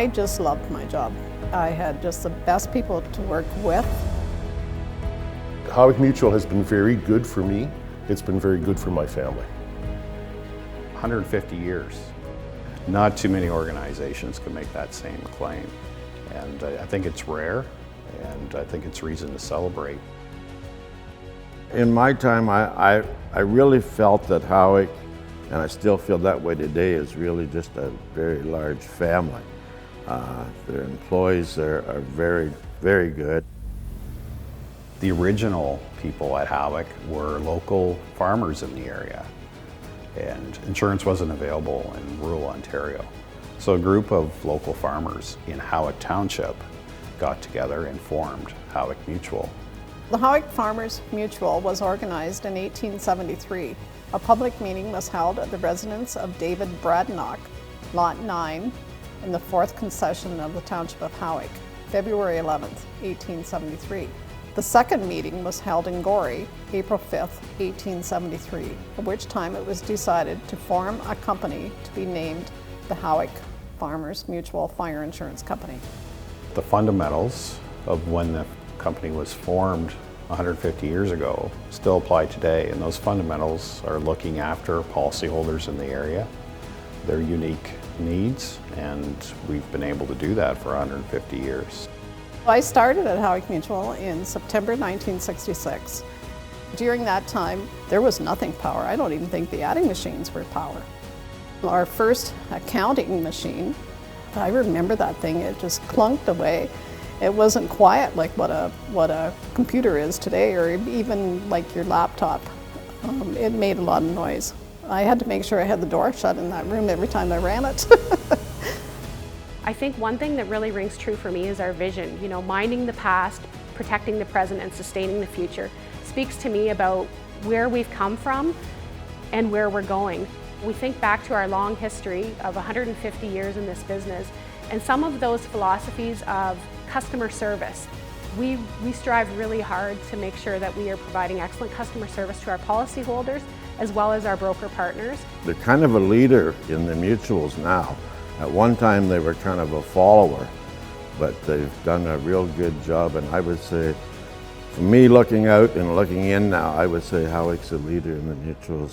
I just loved my job. I had just the best people to work with. Howick Mutual has been very good for me. It's been very good for my family. 150 years. Not too many organizations can make that same claim. And I think it's rare, and I think it's reason to celebrate. In my time, I really felt that Howick, and I still feel that way today, is really just a very large family. Their employees are very, very good. The original people at Howick were local farmers in the area, and insurance wasn't available in rural Ontario. So a group of local farmers in Howick Township got together and formed Howick Mutual. The Howick Farmers Mutual was organized in 1873. A public meeting was held at the residence of David Bradnock, Lot 9, in the 4th concession of the Township of Howick, February 11th, 1873. The second meeting was held in Gorey, April 5th, 1873, at which time it was decided to form a company to be named the Howick Farmers Mutual Fire Insurance Company. The fundamentals of when the company was formed 150 years ago still apply today, and those fundamentals are looking after policyholders in the area, their unique needs, and we've been able to do that for 150 years. I started at Howick Mutual in September 1966. During that time, there was nothing power. I don't even think the adding machines were power. Our first accounting machine, I remember that thing, it just clunked away. It wasn't quiet like what a computer is today, or even like your laptop. It made a lot of noise. I had to make sure I had the door shut in that room every time I ran it. I think one thing that really rings true for me is our vision. You know, minding the past, protecting the present, and sustaining the future speaks to me about where we've come from and where we're going. We think back to our long history of 150 years in this business, and some of those philosophies of customer service. We strive really hard to make sure that we are providing excellent customer service to our policyholders as well as our broker partners. They're kind of a leader in the mutuals now. At one time they were kind of a follower, but they've done a real good job, and I would say, for me looking out and looking in now, I would say Howick's a leader in the mutuals.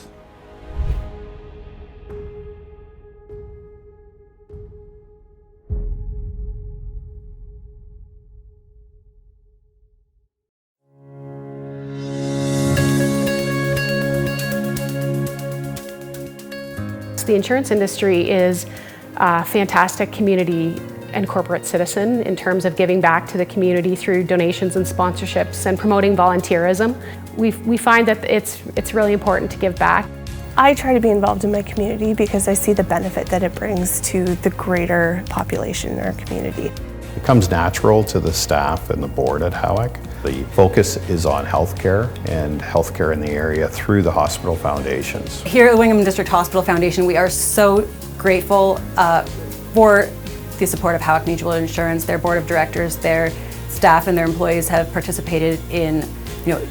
The insurance industry is a fantastic community and corporate citizen in terms of giving back to the community through donations and sponsorships and promoting volunteerism. We find that it's really important to give back. I try to be involved in my community because I see the benefit that it brings to the greater population in our community. It comes natural to the staff and the board at Howick. The focus is on healthcare and healthcare in the area through the hospital foundations. Here at the Wingham District Hospital Foundation, we are so grateful for the support of Howick Mutual Insurance. Their board of directors, their staff and their employees have participated in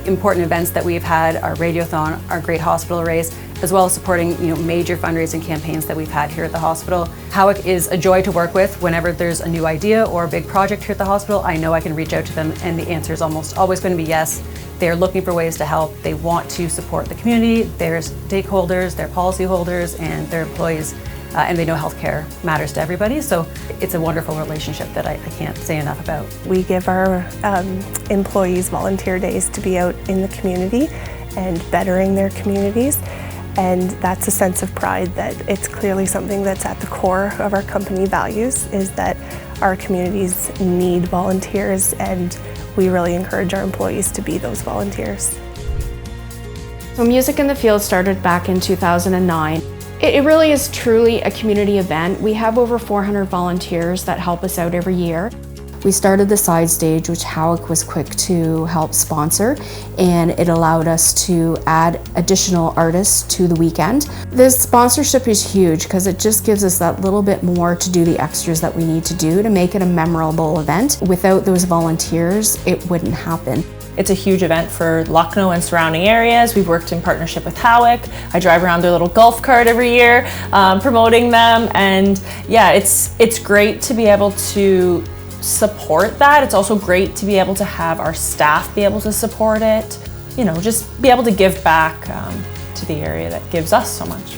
important events that we've had, our radiothon, our Great Hospital Race, as well as supporting major fundraising campaigns that we've had here at the hospital. Howick is a joy to work with. Whenever there's a new idea or a big project here at the hospital, I know I can reach out to them and the answer is almost always going to be yes. They're looking for ways to help. They want to support the community, their stakeholders, their policyholders, and their employees. And they know healthcare matters to everybody, so it's a wonderful relationship that I can't say enough about. We give our employees volunteer days to be out in the community and bettering their communities, and that's a sense of pride that it's clearly something that's at the core of our company values, is that our communities need volunteers, and we really encourage our employees to be those volunteers. So Music in the Field started back in 2009. It really is truly a community event. We have over 400 volunteers that help us out every year. We started the side stage, which Howick was quick to help sponsor, and it allowed us to add additional artists to the weekend. This sponsorship is huge because it just gives us that little bit more to do the extras that we need to do to make it a memorable event. Without those volunteers, it wouldn't happen. It's a huge event for Lucknow and surrounding areas. We've worked in partnership with Howick. I drive around their little golf cart every year, promoting them. And yeah, it's great to be able to support that. It's also great to be able to have our staff be able to support it. You know, just be able to give back to the area that gives us so much.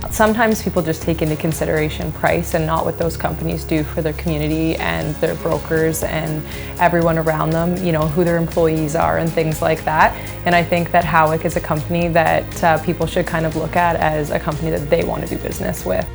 Sometimes people just take into consideration price and not what those companies do for their community and their brokers and everyone around them, you know, who their employees are and things like that. And I think that Howick is a company that people should kind of look at as a company that they want to do business with.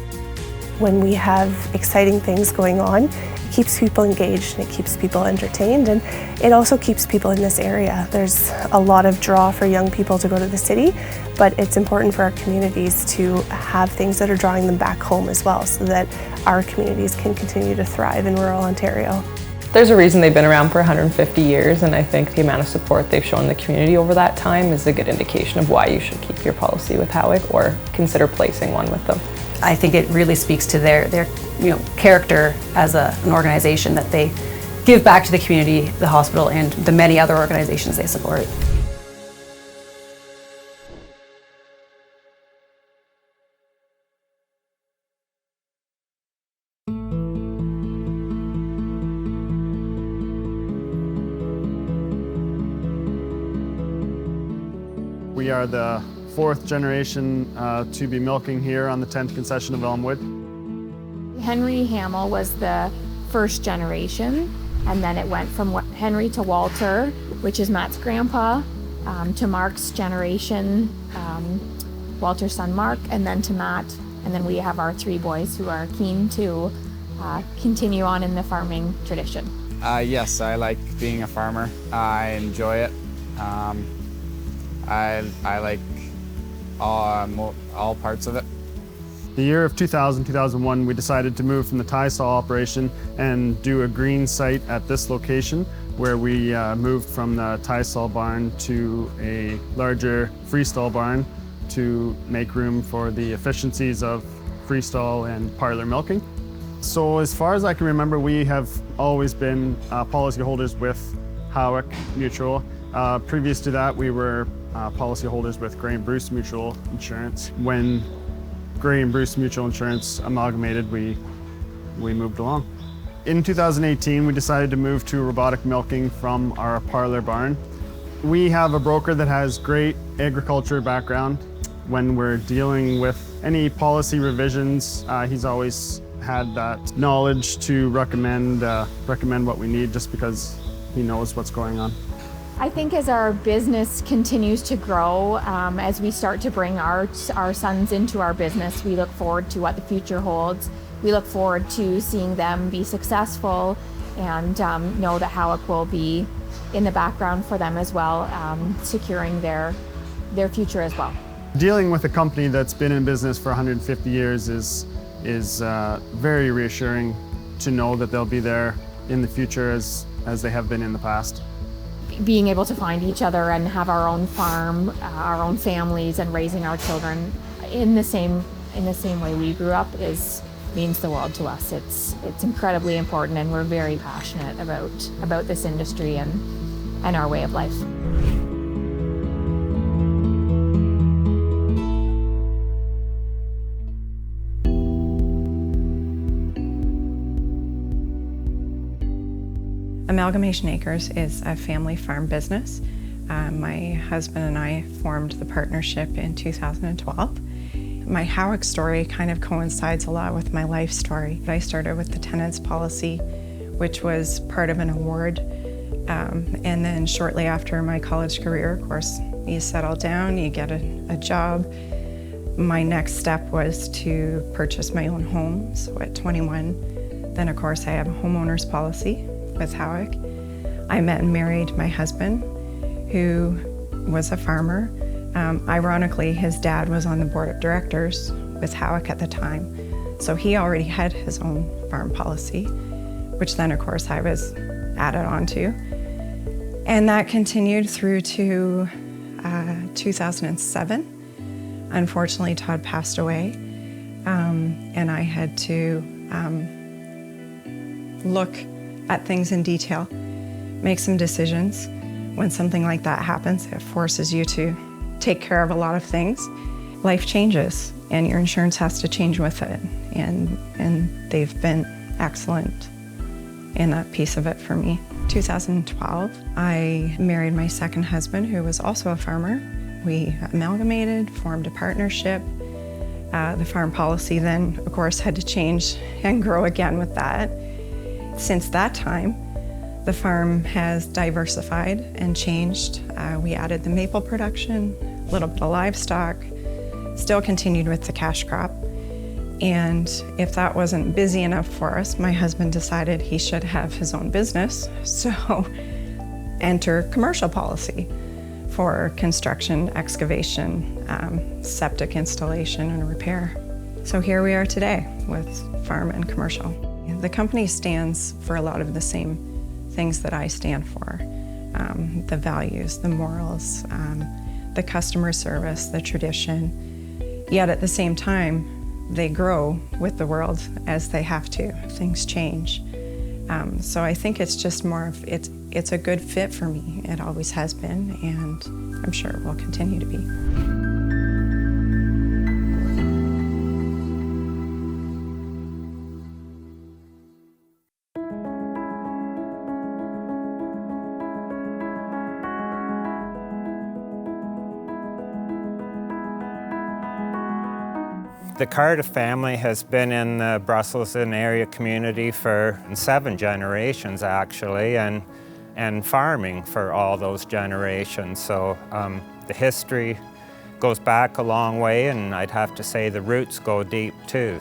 When we have exciting things going on, it keeps people engaged and it keeps people entertained, and it also keeps people in this area. There's a lot of draw for young people to go to the city, but it's important for our communities to have things that are drawing them back home as well, so that our communities can continue to thrive in rural Ontario. There's a reason they've been around for 150 years, and I think the amount of support they've shown the community over that time is a good indication of why you should keep your policy with Howick or consider placing one with them. I think it really speaks to their character as an organization, that they give back to the community, the hospital, and the many other organizations they support. We are the fourth generation to be milking here on the 10th concession of Elmwood. Henry Hamill was the first generation, and then it went from Henry to Walter, which is Matt's grandpa, to Mark's generation, Walter's son Mark, and then to Matt. And then we have our three boys who are keen to continue on in the farming tradition. Yes, I like being a farmer. I enjoy it. I like all parts of it. The year of 2000-2001, we decided to move from the tie-saw operation and do a green site at this location, where we moved from the tie-saw barn to a larger freestall barn to make room for the efficiencies of freestall and parlor milking. So as far as I can remember, we have always been policyholders with Howick Mutual. Previous to that, we were policyholders with Gray and Bruce Mutual Insurance. When Gray and Bruce Mutual Insurance amalgamated, we moved along. In 2018, we decided to move to robotic milking from our parlor barn. We have a broker that has great agriculture background. When we're dealing with any policy revisions, he's always had that knowledge to recommend what we need, just because he knows what's going on. I think as our business continues to grow, as we start to bring our sons into our business, we look forward to what the future holds. We look forward to seeing them be successful, and know that Howick will be in the background for them as well, securing their future as well. Dealing with a company that's been in business for 150 years is very reassuring to know that they'll be there in the future as they have been in the past. Being able to find each other and have our own farm, our own families, and raising our children in the same way we grew up means the world to us. It's incredibly important, and we're very passionate about this industry and our way of life. Amalgamation Acres is a family farm business. My husband and I formed the partnership in 2012. My Howick story kind of coincides a lot with my life story. I started with the tenants policy, which was part of an award. And then shortly after my college career, of course, you settle down, you get a job. My next step was to purchase my own home, so at 21. Then of course I have a homeowner's policy with Howick. I met and married my husband, who was a farmer. Ironically, his dad was on the board of directors with Howick at the time, so he already had his own farm policy. which then of course I was added onto. And that continued through to 2007. Unfortunately, Todd passed away, and I had to look at things in detail, make some decisions. When something like that happens, it forces you to take care of a lot of things. Life changes, and your insurance has to change with it, and they've been excellent in that piece of it for me. 2012, I married my second husband, who was also a farmer. We amalgamated, formed a partnership. The farm policy then, of course, had to change and grow again with that. Since that time, the farm has diversified and changed. We added the maple production, a little bit of livestock, still continued with the cash crop. And if that wasn't busy enough for us, my husband decided he should have his own business. So enter commercial policy for construction, excavation, septic installation and repair. So here we are today with farm and commercial. The company stands for a lot of the same things that I stand for. The values, the morals, the customer service, the tradition. Yet at the same time, they grow with the world as they have to. Things change. So I think it's just more of, it's a good fit for me. It always has been, and I'm sure it will continue to be. The Cardiff family has been in the Brussels and area community for 7 generations actually, and farming for all those generations. So the history goes back a long way, and I'd have to say the roots go deep too.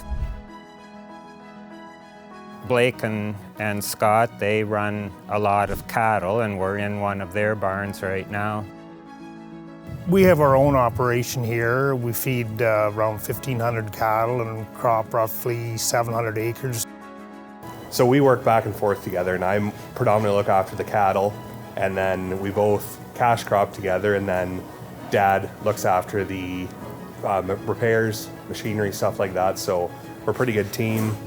Blake and Scott, they run a lot of cattle, and we're in one of their barns right now. We have our own operation here. We feed around 1,500 cattle and crop roughly 700 acres. So we work back and forth together, and I predominantly look after the cattle, and then we both cash crop together, and then Dad looks after the repairs, machinery, stuff like that. So we're a pretty good team.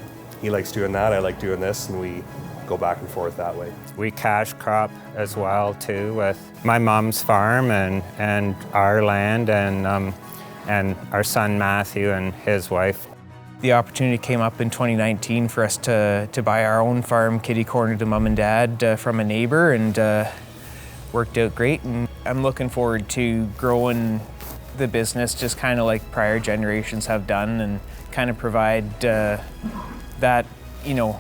He likes doing that, I like doing this, and we go back and forth that way. We cash crop as well too, with my mom's farm and our land, and our son Matthew and his wife. The opportunity came up in 2019 for us to buy our own farm, kitty corner to Mom and Dad, from a neighbor, and worked out great. And I'm looking forward to growing the business just kind of like prior generations have done, and kind of provide that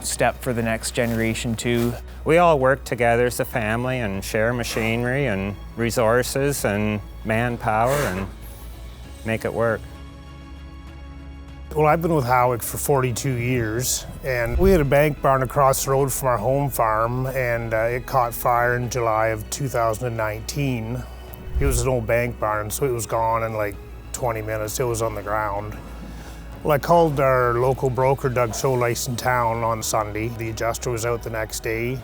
step for the next generation too. We all work together as a family and share machinery and resources and manpower and make it work. Well, I've been with Howick for 42 years, and we had a bank barn across the road from our home farm, and it caught fire in July of 2019. It was an old bank barn, so it was gone in like 20 minutes. It was on the ground. Well, I called our local broker, Doug Solice, in town on Sunday. The adjuster was out the next day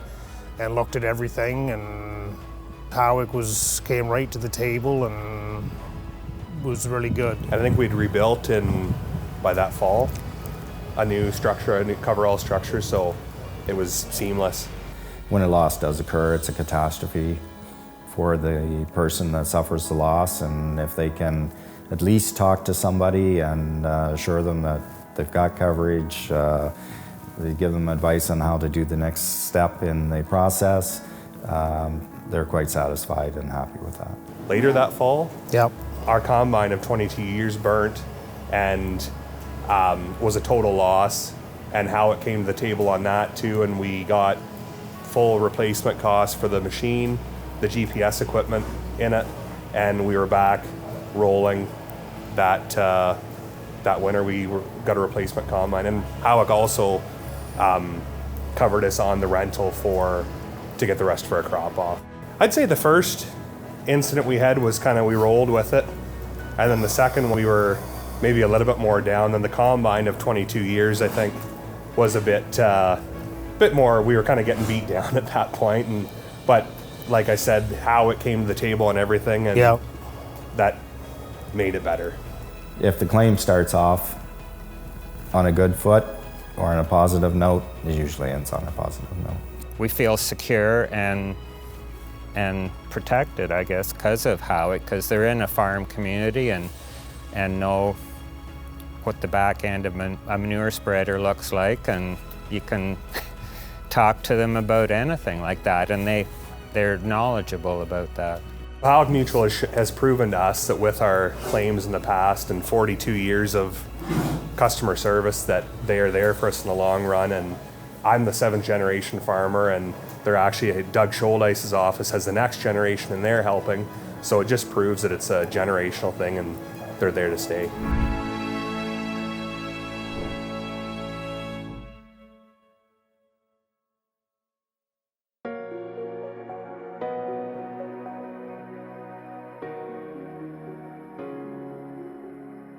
and looked at everything, and Howick came right to the table and was really good. I think we'd rebuilt by that fall, a new structure, a new coverall structure, so it was seamless. When a loss does occur, it's a catastrophe for the person that suffers the loss, and if they can at least talk to somebody and assure them that they've got coverage, they give them advice on how to do the next step in the process, they're quite satisfied and happy with that. Later that fall, yep, our combine of 22 years burnt and was a total loss, and how it came to the table on that too, and we got full replacement costs for the machine, the GPS equipment in it, and we were back rolling that winter. We got a replacement combine, and Howick also covered us on the rental to get the rest of our crop off. I'd say the first incident we had was we rolled with it, and then the second we were maybe a little bit more down. Than the combine of 22 years, I think, was a bit bit more, we were kind of getting beat down at that point, but like I said, how it came to the table and everything, and that made it better. If the claim starts off on a good foot or on a positive note, it usually ends on a positive note. We feel secure and protected, I guess, because of Howick, because they're in a farm community and know what the back end of a manure spreader looks like, and you can talk to them about anything like that, and they're knowledgeable about that. Howick Mutual has proven to us that with our claims in the past and 42 years of customer service that they are there for us in the long run. And I'm the 7th generation farmer, and they're actually, Doug Scholdice's office has the next generation and they're helping. So it just proves that it's a generational thing and they're there to stay.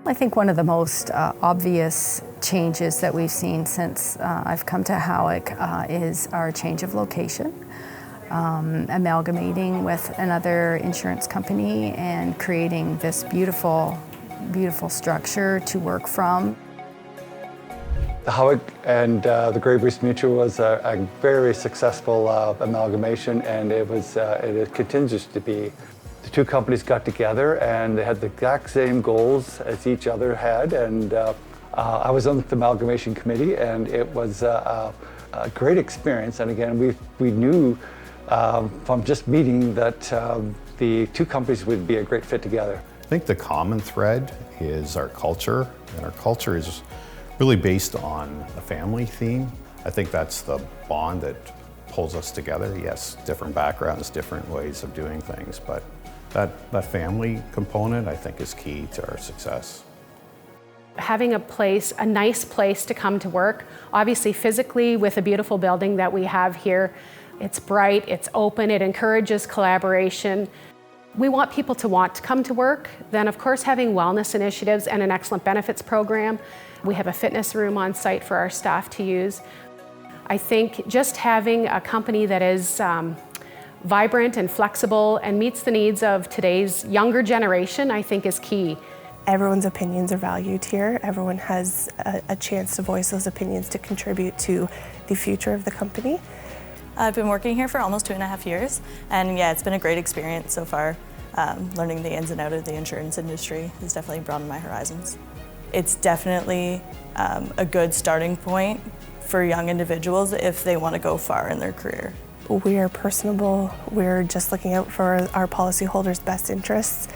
I think one of the most obvious changes that we've seen since I've come to Howick is our change of location, amalgamating with another insurance company and creating this beautiful, beautiful structure to work from. The Howick and the Grey Bruce Mutual was a very successful amalgamation, and it continues to be. The two companies got together and they had the exact same goals as each other had, and I was on the amalgamation committee, and it was a great experience. And again, we knew from just meeting that the two companies would be a great fit together. I think the common thread is our culture, and our culture is really based on a family theme. I think that's the bond that pulls us together. Yes, different backgrounds, different ways of doing things, but that family component, I think, is key to our success. Having a nice place to come to work, obviously physically with a beautiful building that we have here. It's bright, it's open, it encourages collaboration. We want people to want to come to work. Then of course having wellness initiatives and an excellent benefits program. We have a fitness room on site for our staff to use. I think just having a company that is vibrant and flexible and meets the needs of today's younger generation, I think is key. Everyone's opinions are valued here. Everyone has a chance to voice those opinions to contribute to the future of the company. I've been working here for almost 2.5 years, and yeah, it's been a great experience so far. Learning the ins and outs of the insurance industry has definitely broadened my horizons. It's definitely a good starting point for young individuals if they want to go far in their career. We are personable. We're just looking out for our policyholders' best interests,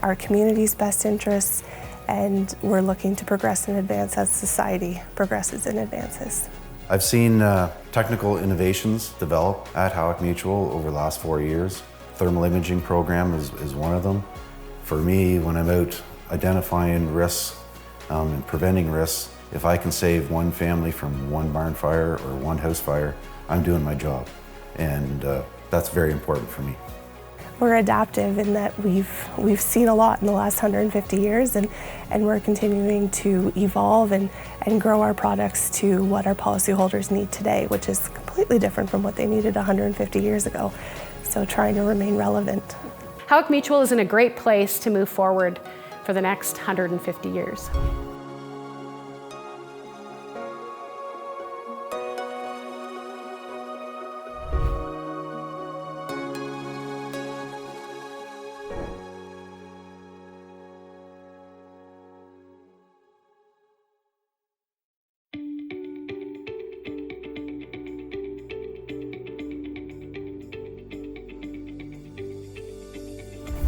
our community's best interests, and we're looking to progress and advance as society progresses and advances. I've seen technical innovations develop at Howick Mutual over the last 4 years. Thermal imaging program is one of them. For me, when I'm out identifying risks and preventing risks, if I can save one family from one barn fire or one house fire, I'm doing my job. And that's very important for me. We're adaptive in that we've seen a lot in the last 150 years, and we're continuing to evolve and grow our products to what our policyholders need today, which is completely different from what they needed 150 years ago. So trying to remain relevant. Howick Mutual is in a great place to move forward for the next 150 years.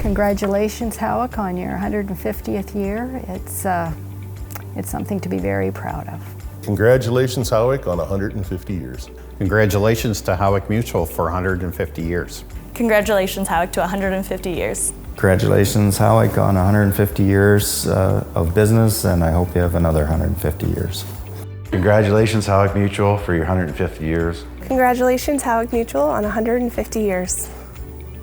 Congratulations, Howick, on your 150th year. It's something to be very proud of. Congratulations, Howick, on 150 years. Congratulations to Howick Mutual for 150 years. Congratulations, Howick, to 150 years. Congratulations, Howick, on 150 years of business, and I hope you have another 150 years. Congratulations, Howick Mutual, for your 150 years. Congratulations, Howick Mutual, on 150 years.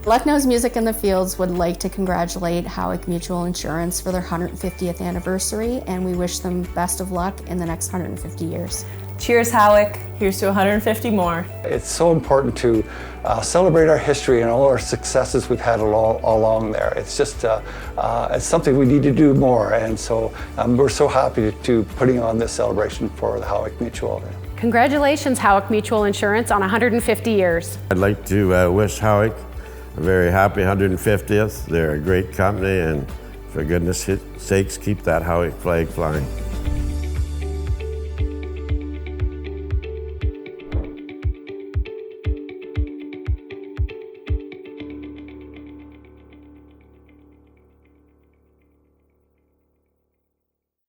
Lucknow's Music in the Fields would like to congratulate Howick Mutual Insurance for their 150th anniversary, and we wish them best of luck in the next 150 years. Cheers, Howick. Here's to 150 more. It's so important to celebrate our history and all our successes we've had along there. It's just it's something we need to do more, and so we're so happy to putting on this celebration for the Howick Mutual. Congratulations, Howick Mutual Insurance, on 150 years. I'd like to wish Howick a very happy 150th. They're a great company, and for goodness sakes, keep that Howick flag flying.